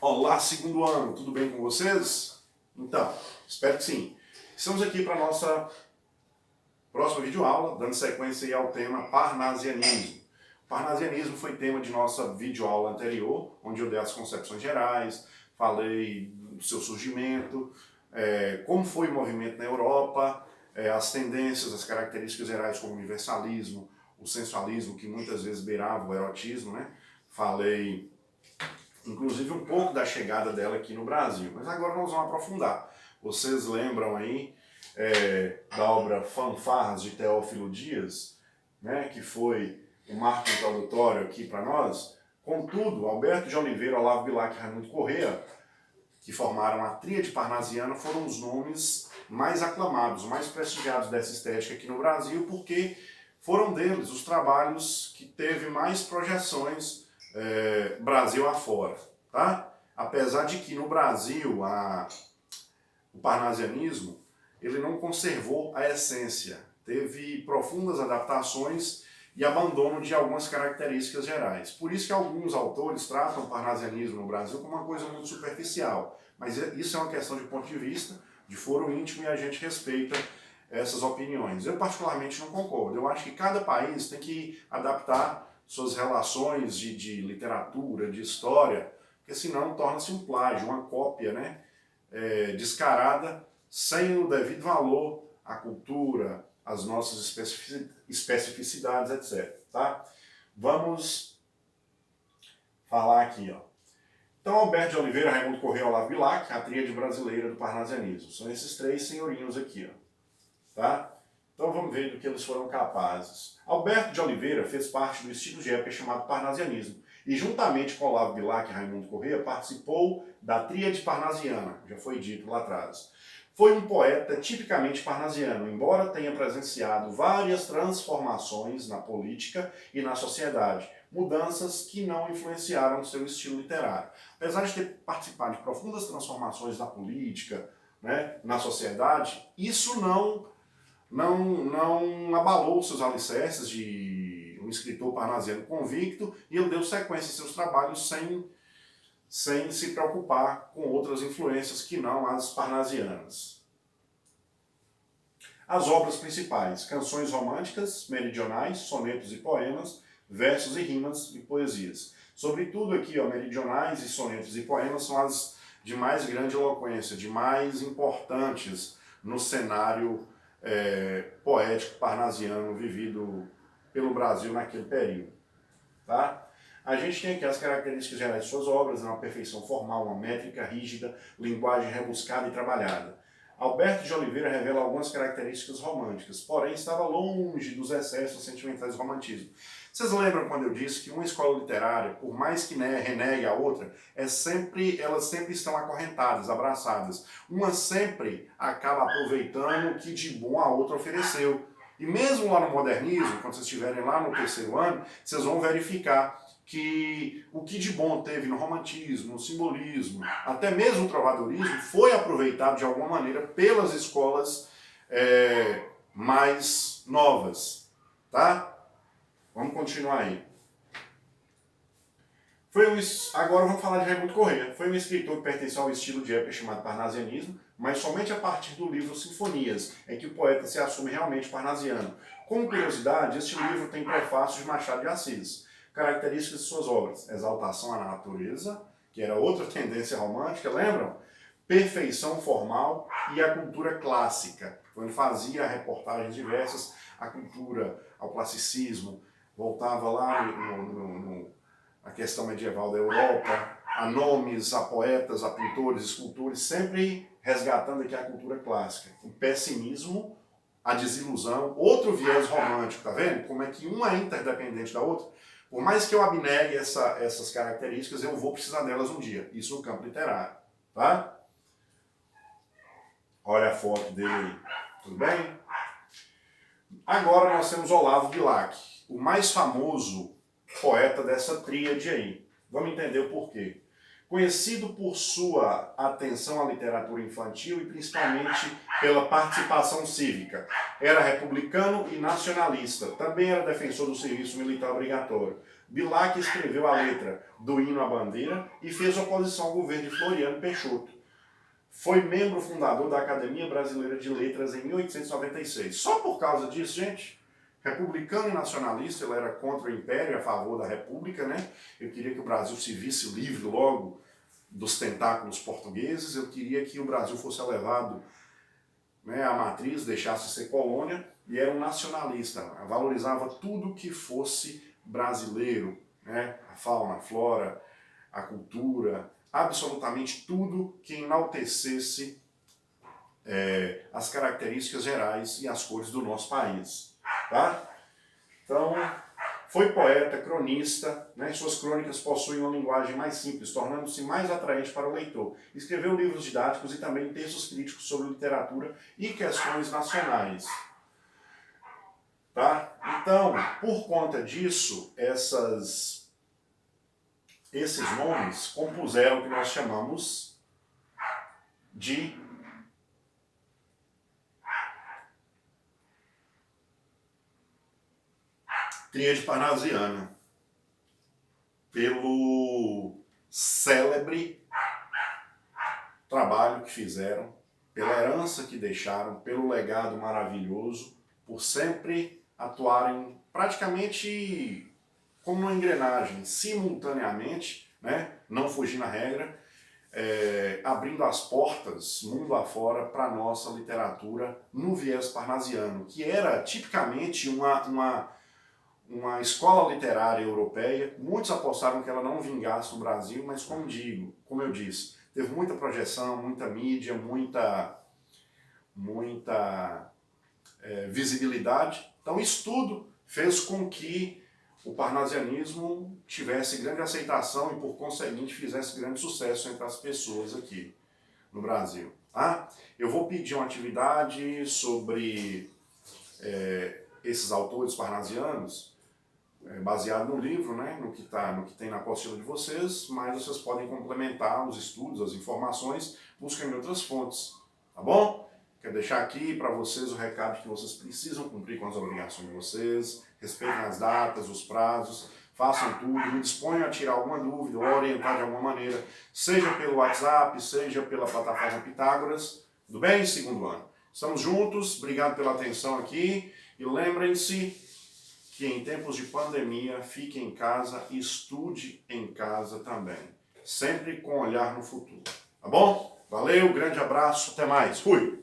Olá, segundo ano, tudo bem com vocês? Então, espero que sim. Estamos aqui para a nossa próxima videoaula, dando sequência aí ao tema Parnasianismo. O Parnasianismo foi tema de nossa videoaula anterior, onde eu dei as concepções gerais, falei do seu surgimento, como foi o movimento na Europa, as tendências, as características gerais como o universalismo, o sensualismo, que muitas vezes beirava o erotismo, né? Falei inclusive um pouco da chegada dela aqui no Brasil, mas agora nós vamos aprofundar. Vocês lembram aí da obra Fanfarras de Teófilo Dias, né, que foi um marco introdutório aqui para nós? Contudo, Alberto de Oliveira, Olavo Bilac e Raimundo Corrêa, que formaram a tríade parnasiana, foram os nomes mais aclamados, mais prestigiados dessa estética aqui no Brasil, porque foram deles os trabalhos que teve mais projeções Brasil afora, tá? Apesar de que no Brasil o parnasianismo ele não conservou a essência, teve profundas adaptações e abandono de algumas características gerais. Por isso que alguns autores tratam o parnasianismo no Brasil como uma coisa muito superficial, mas isso é uma questão de ponto de vista, de foro íntimo, e a gente respeita essas opiniões. Eu particularmente não concordo. Eu acho que cada país tem que adaptar suas relações de literatura, de história, porque senão torna-se um plágio, uma cópia, né, descarada, sem o devido valor à cultura, às nossas especificidades, etc. Tá? Vamos falar aqui, ó. Então, Alberto de Oliveira, Raimundo Corrêa, Olavo Bilac, a tríade brasileira do parnasianismo. São esses três senhorinhos aqui, ó. Tá? Então vamos ver do que eles foram capazes. Alberto de Oliveira fez parte do estilo de época chamado parnasianismo e, juntamente com Olavo Bilac e Raimundo Corrêa, participou da tríade parnasiana, já foi dito lá atrás. Foi um poeta tipicamente parnasiano, embora tenha presenciado várias transformações na política e na sociedade, mudanças que não influenciaram seu estilo literário. Apesar de ter participado de profundas transformações na política, né, na sociedade, isso não abalou seus alicerces de um escritor parnasiano convicto, e ele deu sequência em seus trabalhos sem se preocupar com outras influências que não as parnasianas. As obras principais: canções românticas, meridionais, sonetos e poemas, versos e rimas e poesias. Sobretudo aqui, ó, meridionais e sonetos e poemas são as de mais grande eloquência, de mais importantes no cenário poético parnasiano vivido pelo Brasil naquele período. Tá? A gente tem aqui as características gerais de suas obras: uma perfeição formal, uma métrica rígida, linguagem rebuscada e trabalhada. Alberto de Oliveira revela algumas características românticas, porém estava longe dos excessos sentimentais do romantismo. Vocês lembram quando eu disse que uma escola literária, por mais que renegue a outra, elas sempre estão acorrentadas, abraçadas. Uma sempre acaba aproveitando o que de bom a outra ofereceu. E mesmo lá no modernismo, quando vocês estiverem lá no terceiro ano, vocês vão verificar que o que de bom teve no romantismo, no simbolismo, até mesmo o trovadorismo, foi aproveitado de alguma maneira pelas escolas mais novas. Tá? Vamos continuar aí. Agora vamos falar de Raimundo Corrêa. Foi um escritor que pertenceu ao estilo de época chamado parnasianismo, mas somente a partir do livro Sinfonias é que o poeta se assume realmente parnasiano. Como curiosidade, este livro tem prefácio de Machado de Assis. Características de suas obras: exaltação à natureza, que era outra tendência romântica, lembram? Perfeição formal e a cultura clássica, quando fazia reportagens diversas à cultura, ao classicismo, voltava lá na questão medieval da Europa, a nomes, a poetas, a pintores, escultores, sempre resgatando aqui a cultura clássica. O pessimismo, a desilusão, outro viés romântico, tá vendo? Como é que uma é interdependente da outra? Por mais que eu abnegue essas características, eu vou precisar delas um dia. Isso no campo literário, tá? Olha a foto dele aí. Tudo bem? Agora nós temos Olavo Bilac, o mais famoso poeta dessa tríade aí. Vamos entender o porquê. Conhecido por sua atenção à literatura infantil e principalmente pela participação cívica. Era republicano e nacionalista. Também era defensor do serviço militar obrigatório. Bilac escreveu a letra do hino à bandeira e fez oposição ao governo de Floriano Peixoto. Foi membro fundador da Academia Brasileira de Letras em 1896. Só por causa disso, gente, republicano e nacionalista, ele era contra o Império e a favor da República, né? Eu queria que o Brasil se visse livre logo dos tentáculos portugueses, eu queria que o Brasil fosse elevado, né, à matriz, deixasse de ser colônia, e era um nacionalista, valorizava tudo que fosse brasileiro, né? A fauna, a flora, a cultura, absolutamente tudo que enaltecesse as características gerais e as cores do nosso país. Tá? Então, foi poeta, cronista, né? Suas crônicas possuem uma linguagem mais simples, tornando-se mais atraente para o leitor. Escreveu livros didáticos e também textos críticos sobre literatura e questões nacionais. Tá? Então, por conta disso, esses nomes compuseram o que nós chamamos de Tríade Parnasiana, pelo célebre trabalho que fizeram, pela herança que deixaram, pelo legado maravilhoso, por sempre atuarem praticamente como uma engrenagem, simultaneamente, né? Não fugindo à regra, abrindo as portas, mundo afora, para a nossa literatura no viés parnasiano, que era tipicamente uma escola literária europeia. Muitos apostaram que ela não vingasse no Brasil, mas como eu disse, teve muita projeção, muita mídia, muita visibilidade. Então isso tudo fez com que o parnasianismo tivesse grande aceitação e, por conseguinte, fizesse grande sucesso entre as pessoas aqui no Brasil. Tá? Eu vou pedir uma atividade sobre esses autores parnasianos, baseado no livro, né, no que tem na apostila de vocês, mas vocês podem complementar os estudos, as informações, buscando em outras fontes, tá bom? Quero deixar aqui para vocês o recado que vocês precisam cumprir com as obrigações de vocês, respeitem as datas, os prazos, façam tudo, me disponham a tirar alguma dúvida ou orientar de alguma maneira, seja pelo WhatsApp, seja pela plataforma Pitágoras, tudo bem? Segundo ano. Estamos juntos, obrigado pela atenção aqui e lembrem-se que em tempos de pandemia, fique em casa e estude em casa também. Sempre com olhar no futuro. Tá bom? Valeu, grande abraço, até mais. Fui!